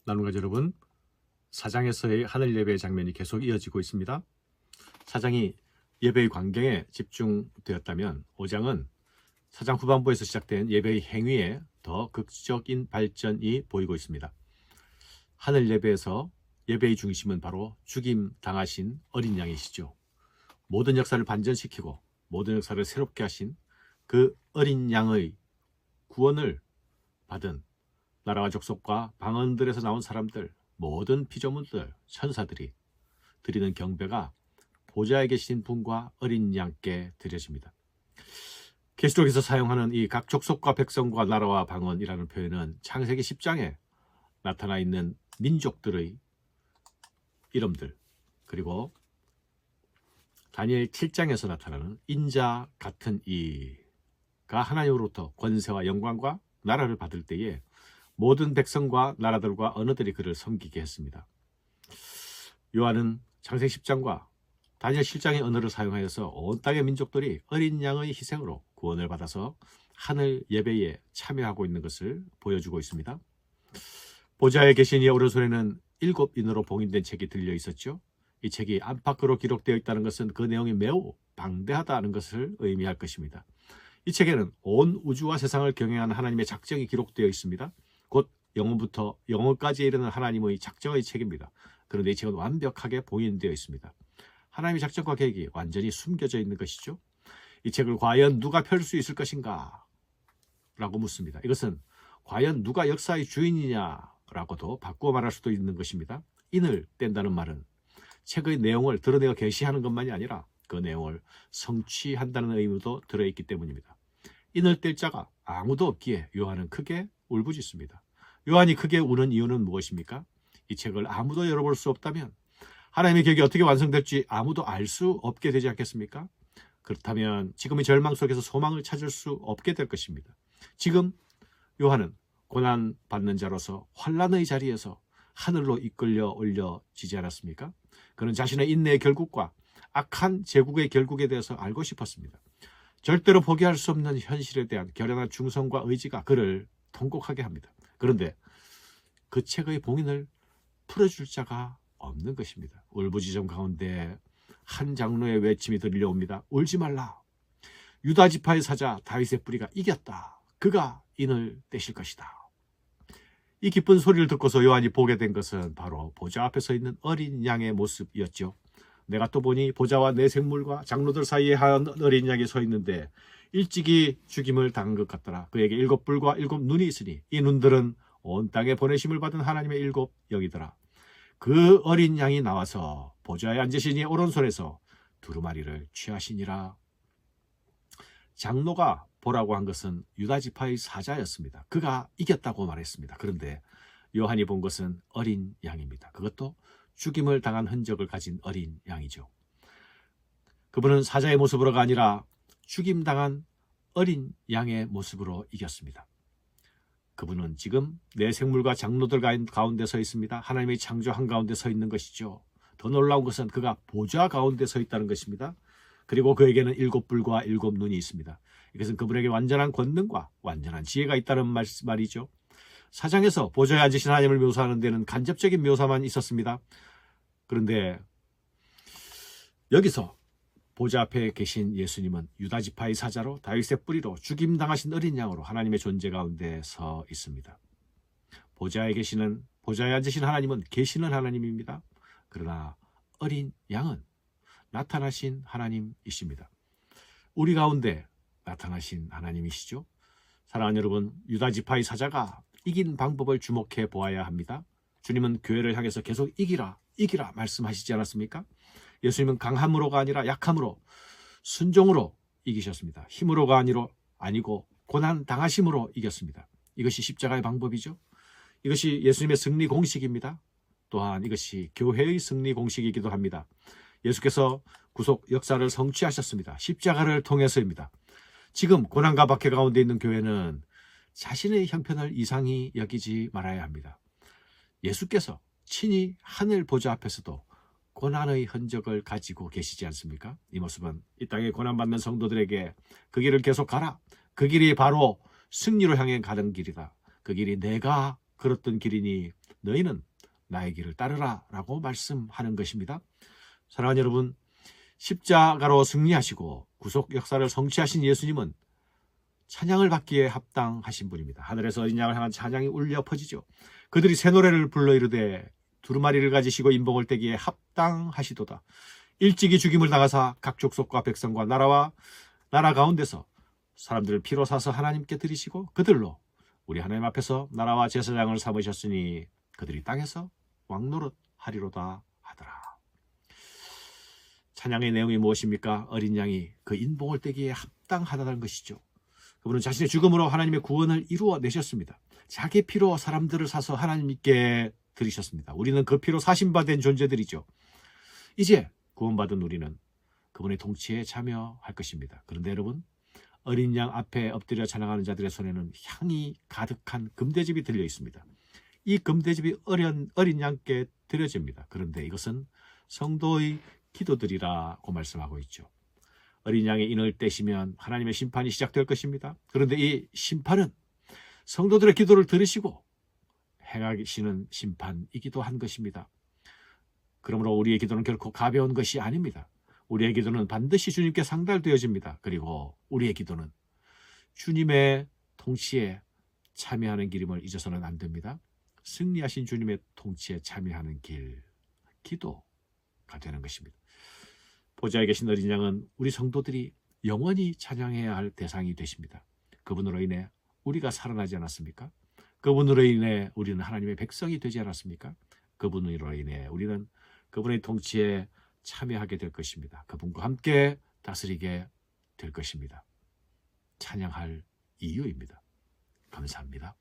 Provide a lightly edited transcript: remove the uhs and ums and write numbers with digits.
나눔가족 여러분, 사장에서의 하늘 예배의 장면이 계속 이어지고 있습니다. 사장이 예배의 광경에 집중되었다면 5장은 사장 후반부에서 시작된 예배의 행위에 더 극적인 발전이 보이고 있습니다. 하늘 예배에서 예배의 중심은 바로 죽임 당하신 어린 양이시죠. 모든 역사를 반전시키고 모든 역사를 새롭게 하신 그 어린 양의 구원을 받은 나라와 족속과 방언들에서 나온 사람들, 모든 피조물들, 천사들이 드리는 경배가 보좌에 계신 분과 어린 양께 드려집니다. 계시록에서 사용하는 이 각 족속과 백성과 나라와 방언이라는 표현은 창세기 10장에 나타나 있는 민족들의 이름들, 그리고 다니엘 7장에서 나타나는 인자 같은 이가 하나님으로부터 권세와 영광과 나라를 받을 때에 모든 백성과 나라들과 언어들이 그를 섬기게 했습니다. 요한은 창세기 10장과 다니엘 7장의 언어를 사용하여서 온 땅의 민족들이 어린 양의 희생으로 구원을 받아서 하늘 예배에 참여하고 있는 것을 보여주고 있습니다. 보좌에 계신 이의 오른손에는 7인으로 봉인된 책이 들려 있었죠. 이 책이 안팎으로 기록되어 있다는 것은 그 내용이 매우 방대하다는 것을 의미할 것입니다. 이 책에는 온 우주와 세상을 경영하는 하나님의 작정이 기록되어 있습니다. 곧 영원부터 영원까지 이르는 하나님의 작정의 책입니다. 그런데 이 책은 완벽하게 봉인되어 있습니다. 하나님의 작정과 계획이 완전히 숨겨져 있는 것이죠. 이 책을 과연 누가 펼 수 있을 것인가? 라고 묻습니다. 이것은 과연 누가 역사의 주인이냐라고도 바꾸어 말할 수도 있는 것입니다. 인을 뗀다는 말은 책의 내용을 드러내어 계시하는 것만이 아니라 그 내용을 성취한다는 의미도 들어있기 때문입니다. 인을 뗄 자가 아무도 없기에 요한은 크게 울부짖습니다. 요한이 크게 우는 이유는 무엇입니까? 이 책을 아무도 열어볼 수 없다면 하나님의 계획이 어떻게 완성될지 아무도 알 수 없게 되지 않겠습니까? 그렇다면 지금의 절망 속에서 소망을 찾을 수 없게 될 것입니다. 지금 요한은 고난받는 자로서 환난의 자리에서 하늘로 이끌려 올려지지 않았습니까? 그는 자신의 인내의 결국과 악한 제국의 결국에 대해서 알고 싶었습니다. 절대로 포기할 수 없는 현실에 대한 결연한 중성과 의지가 그를 통곡하게 합니다. 그런데 그 책의 봉인을 풀어줄 자가 없는 것입니다. 울부짖음 가운데 한 장로의 외침이 들려옵니다. 울지 말라. 유다 지파의 사자 다윗의 뿌리가 이겼다. 그가 인을 떼실 것이다. 이 기쁜 소리를 듣고서 요한이 보게 된 것은 바로 보좌 앞에 서 있는 어린 양의 모습이었죠. 내가 또 보니 보좌와 내 생물과 장로들 사이에 한 어린 양이 서 있는데 일찍이 죽임을 당한 것 같더라. 그에게 7뿔과 7눈이 있으니 이 눈들은 온 땅에 보내심을 받은 하나님의 7영이더라. 그 어린 양이 나와서 보좌에 앉으신 이의 오른손에서 두루마리를 취하시니라. 장로가 보라고 한 것은 유다 지파의 사자였습니다. 그가 이겼다고 말했습니다. 그런데 요한이 본 것은 어린 양입니다. 그것도 죽임을 당한 흔적을 가진 어린 양이죠. 그분은 사자의 모습으로가 아니라 죽임당한 어린 양의 모습으로 이겼습니다. 그분은 지금 내 생물과 장로들 가운데 서 있습니다. 하나님의 창조 한가운데 서 있는 것이죠. 더 놀라운 것은 그가 보좌 가운데 서 있다는 것입니다. 그리고 그에게는 7뿔과 7눈이 있습니다. 이것은 그분에게 완전한 권능과 완전한 지혜가 있다는 말이죠. 사장에서 보좌에 앉으신 하나님을 묘사하는 데는 간접적인 묘사만 있었습니다. 그런데 여기서 보좌 앞에 계신 예수님은 유다 지파의 사자로 다윗의 뿌리로 죽임당하신 어린 양으로 하나님의 존재 가운데 서 있습니다. 보좌에 앉으신 하나님은 계시는 하나님입니다. 그러나 어린 양은 나타나신 하나님이십니다. 우리 가운데 나타나신 하나님이시죠. 사랑하는 여러분, 유다 지파의 사자가 이긴 방법을 주목해 보아야 합니다. 주님은 교회를 향해서 계속 이기라 말씀하시지 않았습니까? 예수님은 강함으로가 아니라 약함으로, 순종으로 이기셨습니다. 힘으로가 아니고 고난 당하심으로 이겼습니다. 이것이 십자가의 방법이죠. 이것이 예수님의 승리 공식입니다. 또한 이것이 교회의 승리 공식이기도 합니다. 예수께서 구속 역사를 성취하셨습니다. 십자가를 통해서입니다. 지금 고난과 박해 가운데 있는 교회는 자신의 형편을 이상히 여기지 말아야 합니다. 예수께서 친히 하늘 보좌 앞에서도 고난의 흔적을 가지고 계시지 않습니까? 이 모습은 이 땅에 고난받는 성도들에게 그 길을 계속 가라. 그 길이 바로 승리로 향해 가는 길이다. 그 길이 내가 걸었던 길이니 너희는 나의 길을 따르라 라고 말씀하는 것입니다. 사랑하는 여러분, 십자가로 승리하시고 구속 역사를 성취하신 예수님은 찬양을 받기에 합당하신 분입니다. 하늘에서 어린 양을 향한 찬양이 울려 퍼지죠. 그들이 새 노래를 불러 이르되 두루마리를 가지시고 인봉을 떼기에 합당하시도다. 일찍이 죽임을 당하사 각 족속과 백성과 나라와 나라 가운데서 사람들을 피로 사서 하나님께 드리시고 그들로 우리 하나님 앞에서 나라와 제사장을 삼으셨으니 그들이 땅에서 왕노릇 하리로다 하더라. 찬양의 내용이 무엇입니까? 어린 양이 그 인봉을 떼기에 합당하다는 것이죠. 그분은 자신의 죽음으로 하나님의 구원을 이루어내셨습니다. 자기 피로 사람들을 사서 하나님께 드리셨습니다. 우리는 그 피로 사신받은 존재들이죠. 이제 구원받은 우리는 그분의 통치에 참여할 것입니다. 그런데 여러분, 어린 양 앞에 엎드려 찬양하는 자들의 손에는 향이 가득한 금대접이 들려 있습니다. 이 금대접이 어린 양께 드려집니다. 그런데 이것은 성도의 기도들이라고 말씀하고 있죠. 어린 양의 인을 떼시면 하나님의 심판이 시작될 것입니다. 그런데 이 심판은 성도들의 기도를 들으시고 행하시는 심판이기도 한 것입니다. 그러므로 우리의 기도는 결코 가벼운 것이 아닙니다. 우리의 기도는 반드시 주님께 상달되어집니다. 그리고 우리의 기도는 주님의 통치에 참여하는 길임을 잊어서는 안 됩니다. 승리하신 주님의 통치에 참여하는 길, 기도가 되는 것입니다. 보좌에 계신 어린 양은 우리 성도들이 영원히 찬양해야 할 대상이 되십니다. 그분으로 인해 우리가 살아나지 않았습니까? 그분으로 인해 우리는 하나님의 백성이 되지 않았습니까? 그분으로 인해 우리는 그분의 통치에 참여하게 될 것입니다. 그분과 함께 다스리게 될 것입니다. 찬양할 이유입니다. 감사합니다.